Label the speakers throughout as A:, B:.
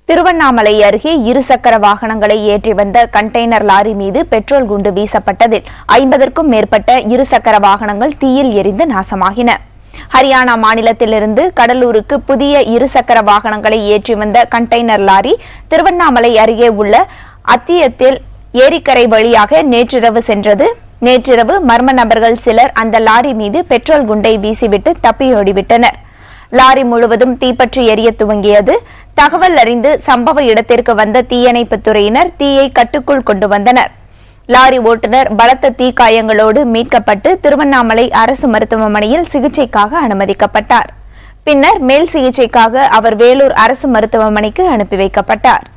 A: திருவண்ணாமலை அருகே இருசக்கர வாகனங்களை ஏற்றி வந்த கண்டெய்னர் லாரி மீது பெட்ரோல் குண்டு வீசப்பட்டதில் 50க்கும் மேற்பட்ட இருசக்கர வாகனங்கள் தீயில் எரிந்து நாசமாகின. ஹரியானா மாநிலத்திலிருந்து கடலூருக்கு புதிய இருசக்கர வாகனங்களை ஏற்றி வந்த கண்டெய்னர் லாரி திருவண்ணாமலை அருகே உள்ள அத்தியத்தில் ஏரிக்கரை வழியாக நேற்றிரவு சென்றது. நேற்றிரவு மர்ம நபர்கள் சிலர் அந்த லாரி மீது பெட்ரோல் குண்டை வீசிவிட்டு தப்பியோடிவிட்டனர். லாரி முழுவதும் தீப்பற்றி எரிய துவங்கியது. தகவல் அறிந்து சம்பவ இடத்திற்கு வந்த தீயணைப்புத் துறையினர் தீயை கட்டுக்குள் கொண்டு வந்தனர். லாரி ஓட்டுநர் பலத்த தீக்காயங்களோடு மீட்கப்பட்டு திருவண்ணாமலை அரசு மருத்துவமனையில் சிகிச்சைக்காக அனுமதிக்கப்பட்டார். பின்னர் மேல் சிகிச்சைக்காக அவர் வேலூர் அரசு மருத்துவமனைக்கு அனுப்பி வைக்கப்பட்டார்.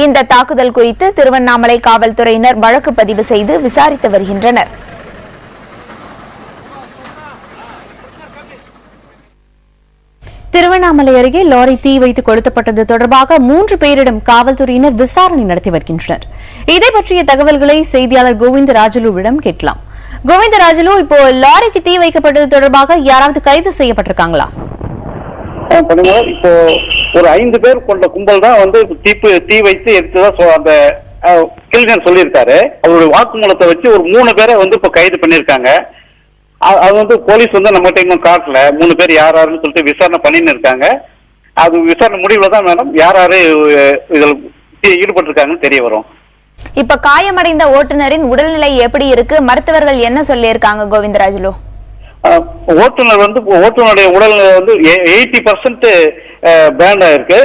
A: இந்த தாக்குதல் குறித்து திருவண்ணாமலை காவல்துறையினர் வழக்கு பதிவு செய்து விசாரித்து வருகின்றனர்.
B: திருவண்ணாமலை அருகே லாரி தீ வைத்து கொளுத்தப்பட்டது தொடர்பாக 3 பேரிடம் காவல்துறையினர் விசாரணை நடத்தி வருகின்றனர். இதை பற்றிய தகவல்களை செய்தியாளர் கோவிந்தராஜலுவிடம் கேட்கலாம். கோவிந்தராஜலு, இப்போ லாரிக்கு தீ வைக்கப்பட்டது தொடர்பாக யாராவது கைது செய்யப்பட்டிருக்காங்களா?
C: இப்போ ஒரு 5 பேர் கொண்ட கும்பல் தான் வந்து தீ வைத்து எடுத்துதான் அந்த கில்கன் சொல்லியிருக்காரு. அவருடைய வாக்குமூலத்தை வச்சு ஒரு 3 பேரை வந்து இப்ப கைது பண்ணிருக்காங்க. அது வந்து போலீஸ் வந்து நம்மகிட்ட இன்னும் காட்டல. 3 பேர் யாருன்னு சொல்லிட்டு விசாரணை பண்ணின்னு இருக்காங்க. அது விசாரணை முடிவுல தான் மேடம் யாரு இதில் ஈடுபட்டு இருக்காங்கன்னு தெரிய வரும்.
A: இப்ப காயமடைந்த ஓட்டுநரின் உடல்நிலை எப்படி இருக்கு? மருத்துவர்கள் என்ன சொல்லி இருக்காங்க கோவிந்தராஜலு?
C: ஓட்டுநர் வந்து ஓட்டுநருடைய உடல்நிலை வந்து 80% பேண்ட் ஆயிருக்கு,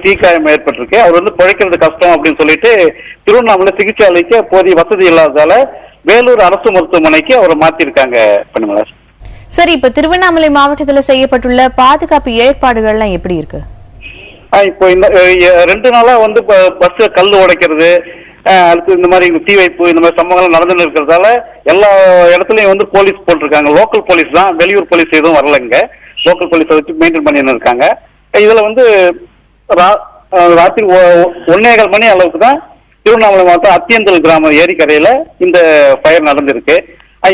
C: தீக்காயம் ஏற்பட்டிருக்கு. அவர் வந்து பிழைக்கிறது கஷ்டம் அப்படின்னு சொல்லிட்டு திருவண்ணாமலை சிகிச்சை அளிக்க போதிய வசதி இல்லாததால வேலூர் அரசு மருத்துவமனைக்கு அவரை மாத்திருக்காங்க.
B: சரி, இப்ப திருவண்ணாமலை மாவட்டத்தில் செய்யப்பட்டுள்ள பாதுகாப்பு ஏற்பாடுகள்லாம் எப்படி இருக்கு?
C: இப்போ இந்த 2 நாளா வந்து பஸ் கல் உடைக்கிறது, அடுத்து இந்த மாதிரி தீ வைப்பு, இந்த மாதிரி சம்பவங்கள் நடந்துன்னு இருக்கிறதால எல்லா இடத்துலயும் வந்து போலீஸ் போட்டிருக்காங்க. லோக்கல் போலீஸ் தான், வெளியூர் போலீஸ் எதுவும் வரல. இங்க லோக்கல் போலீஸை வச்சு மெயின்டைன் பண்ணின்னு இருக்காங்க. இதுல வந்து ராத்திரி 1:15 மணி அளவுக்கு தான் திருவண்ணாமலை மாவட்டம் அத்தியந்தல் கிராம ஏரிக்கரையில இந்த ஃபயர் நடந்திருக்கு.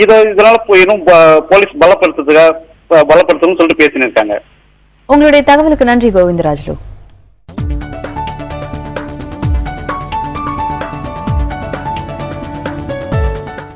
C: இதனால இன்னும் போலீஸ் பலப்படுத்தணும்னு சொல்லிட்டு பேசினிருக்காங்க.
B: உங்களுடைய தகவலுக்கு நன்றி கோவிந்தராஜலு.